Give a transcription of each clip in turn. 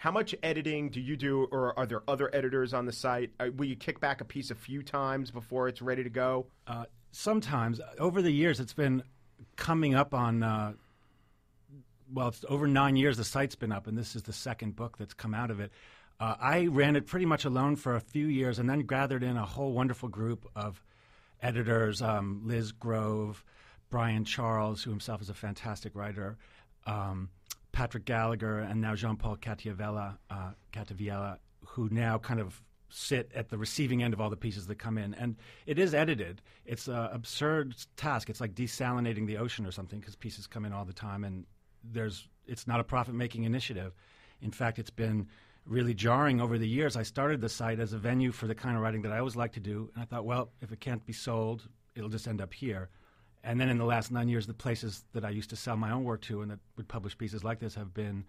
How much editing do you do, or are there other editors on the site? Will you kick back a piece a few times before it's ready to go? Sometimes. Over the years, it's been coming up on, it's over 9 years the site's been up, and this is the second book that's come out of it. I ran it pretty much alone for a few years and then gathered in a whole wonderful group of editors, Liz Grove, Brian Charles, who himself is a fantastic writer, Patrick Gallagher, and now Jean-Paul Cataviella, who now kind of sit at the receiving end of all the pieces that come in. And it is edited. It's an absurd task. It's like desalinating the ocean or something, because pieces come in all the time, and it's not a profit-making initiative. In fact, it's been really jarring over the years. I started the site as a venue for the kind of writing that I always like to do, and I thought, well, if it can't be sold, it'll just end up here. And then in the last 9 years, the places that I used to sell my own work to and that would publish pieces like this have been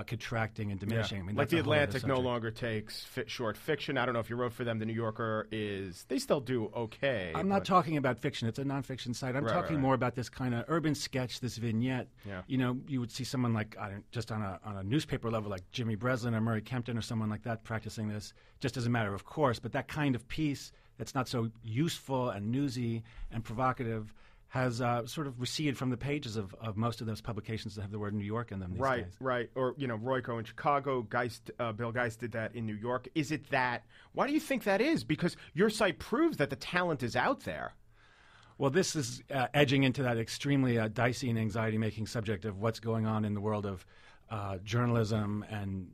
contracting and diminishing. Yeah. I mean, like The Atlantic no longer takes short fiction. I don't know if you wrote for them. The New Yorker they still do okay. I'm not talking about fiction. It's a nonfiction site. I'm talking more about this kind of urban sketch, this vignette. Yeah. You know, you would see someone like, just on a newspaper level, like Jimmy Breslin or Murray Kempton or someone like that practicing this just as a matter of course. But that kind of piece that's not so useful and newsy and provocative has sort of receded from the pages of most of those publications that have the word New York in them these days. Right. Or, Royko in Chicago, Bill Geist did that in New York. Is it that? Why do you think that is? Because your site proves that the talent is out there. Well, this is edging into that extremely dicey and anxiety-making subject of what's going on in the world of journalism and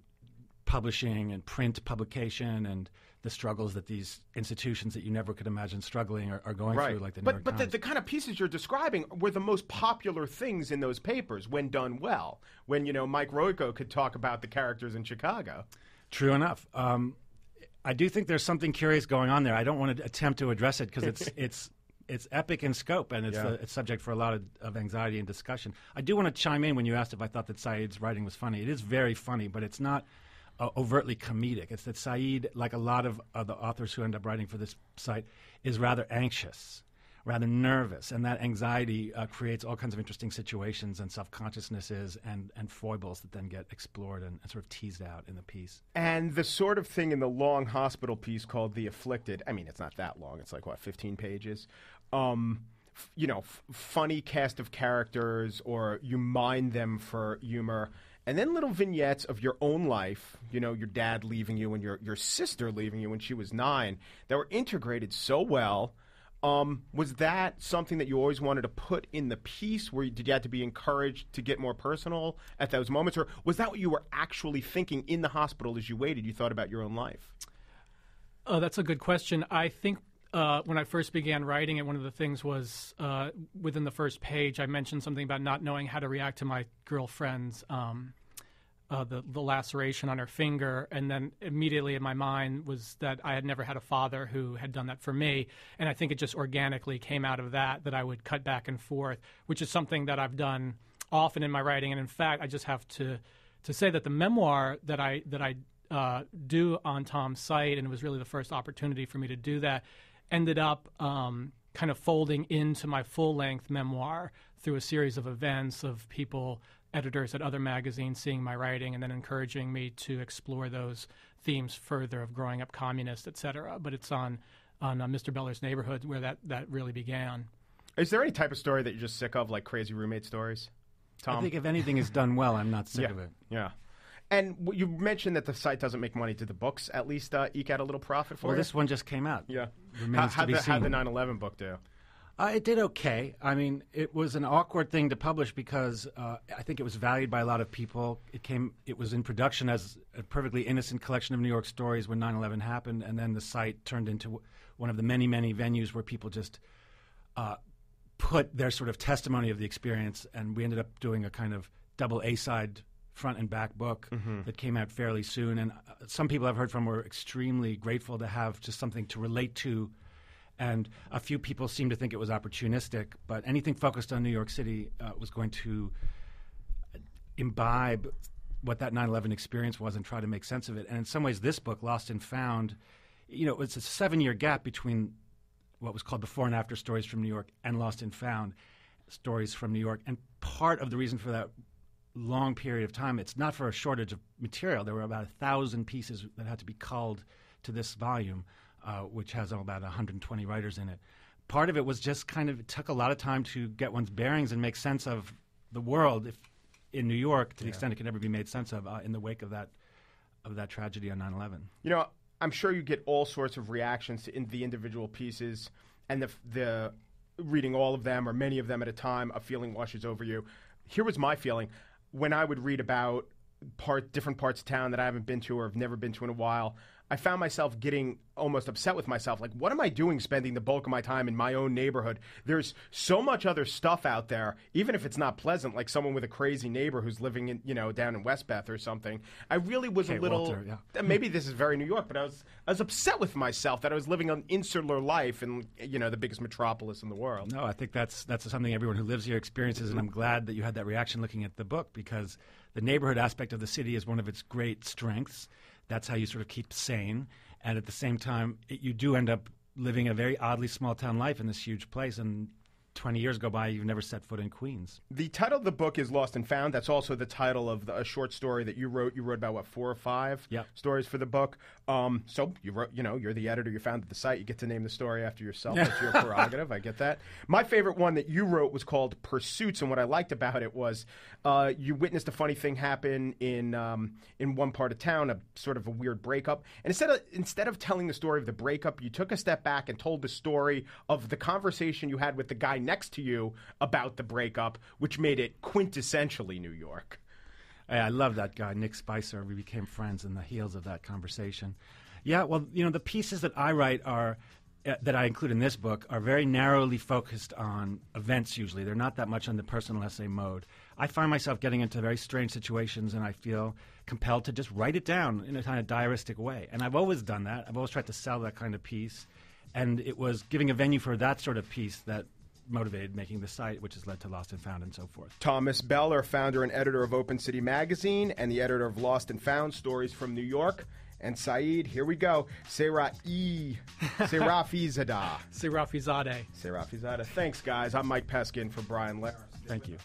publishing and print publication and the struggles that these institutions that you never could imagine struggling are going through, like the New York Times. But the kind of pieces you're describing were the most popular things in those papers when done well. When, Mike Royko could talk about the characters in Chicago. True enough. I do think there's something curious going on there. I don't want to attempt to address it because it's epic in scope, and it's subject for a lot of anxiety and discussion. I do want to chime in when you asked if I thought that Said's writing was funny. It is very funny, but it's not overtly comedic. It's that Said, like a lot of the authors who end up writing for this site, is rather anxious, rather nervous, and that anxiety creates all kinds of interesting situations and self-consciousnesses and foibles that then get explored and sort of teased out in the piece. And the sort of thing in the long hospital piece called The Afflicted, I mean, it's not that long. It's like, 15 pages? Funny cast of characters, or you mine them for humor. And then little vignettes of your own life, your dad leaving you and your sister leaving you when she was 9, that were integrated so well. Was that something that you always wanted to put in the piece? Did you have to be encouraged to get more personal at those moments? Or was that what you were actually thinking in the hospital as you waited? You thought about your own life? That's a good question. I think when I first began writing it, one of the things was within the first page, I mentioned something about not knowing how to react to my girlfriend's the laceration on her finger, and then immediately in my mind was that I had never had a father who had done that for me, and I think it just organically came out of that I would cut back and forth, which is something that I've done often in my writing. And in fact, I just have to say that the memoir that I do on Tom's site, and it was really the first opportunity for me to do that, ended up kind of folding into my full-length memoir through a series of events of people, editors at other magazines, seeing my writing and then encouraging me to explore those themes further of growing up communist, et cetera. But it's on Mr. Beller's Neighborhood where that really began. Is there any type of story that you're just sick of, like crazy roommate stories, Tom? I think if anything is done well, I'm not sick of it. Yeah. And you mentioned that the site doesn't make money. Did the books at least ek out a little profit for you? Well, this one just came out. Yeah. How'd the 9/11 book do? It did okay. I mean, it was an awkward thing to publish because I think it was valued by a lot of people. It was in production as a perfectly innocent collection of New York stories when 9/11 happened, and then the site turned into one of the many, many venues where people just put their sort of testimony of the experience, and we ended up doing a kind of double A-side front and back book that came out fairly soon. And some people I've heard from were extremely grateful to have just something to relate to. And a few people seemed to think it was opportunistic, but anything focused on New York City was going to imbibe what that 9/11 experience was and try to make sense of it. And in some ways, this book, Lost and Found, it's a 7-year gap between what was called Before and After Stories from New York and Lost and Found Stories from New York. And part of the reason for that long period of time. It's not for a shortage of material. There were about 1,000 pieces that had to be culled to this volume, which has about 120 writers in it. Part of it was just it took a lot of time to get one's bearings and make sense of the world in New York to the extent it could ever be made sense of in the wake of that tragedy on 9/11. I'm sure you get all sorts of reactions to the individual pieces, and the reading all of them or many of them at a time, a feeling washes over you. Here was my feeling. When I would read about different parts of town that I haven't been to or have never been to in a while, I found myself getting almost upset with myself. Like, what am I doing spending the bulk of my time in my own neighborhood? There's so much other stuff out there, even if it's not pleasant, like someone with a crazy neighbor who's living in, down in Westbeth or something. I really was a little, Walter, yeah. Maybe this is very New York, but I was upset with myself that I was living an insular life in, the biggest metropolis in the world. No, I think that's something everyone who lives here experiences, and I'm glad that you had that reaction looking at the book, because the neighborhood aspect of the city is one of its great strengths. That's how you sort of keep sane. And at the same time, you do end up living a very oddly small-town life in this huge place. And 20 years go by, you've never set foot in Queens. The title of the book is Lost and Found. That's also the title of a short story that you wrote. You wrote about, 4 or 5 stories for the book. So you wrote, you're the editor. You founded the site. You get to name the story after yourself. That's your prerogative. I get that. My favorite one that you wrote was called Pursuits. And what I liked about it was you witnessed a funny thing happen in one part of town, a sort of a weird breakup. And instead of telling the story of the breakup, you took a step back and told the story of the conversation you had with the guy next to you about the breakup, which made it quintessentially New York. I love that guy, Nick Spicer. We became friends in the heels of that conversation. Yeah, well, the pieces that I write that I include in this book are very narrowly focused on events usually. They're not that much on the personal essay mode. I find myself getting into very strange situations, and I feel compelled to just write it down in a kind of diaristic way. And I've always done that. I've always tried to sell that kind of piece. And it was giving a venue for that sort of piece that motivated making the site, which has led to Lost and Found and so forth. Thomas Beller, founder and editor of Open City Magazine and the editor of Lost and Found, Stories from New York. And Saeed, here we go. Sayrafirzadeh. Sayrafirzadeh. Sayrafirzadeh. Thanks, guys. I'm Mike Pesca for Brian Lehrer. Thank you.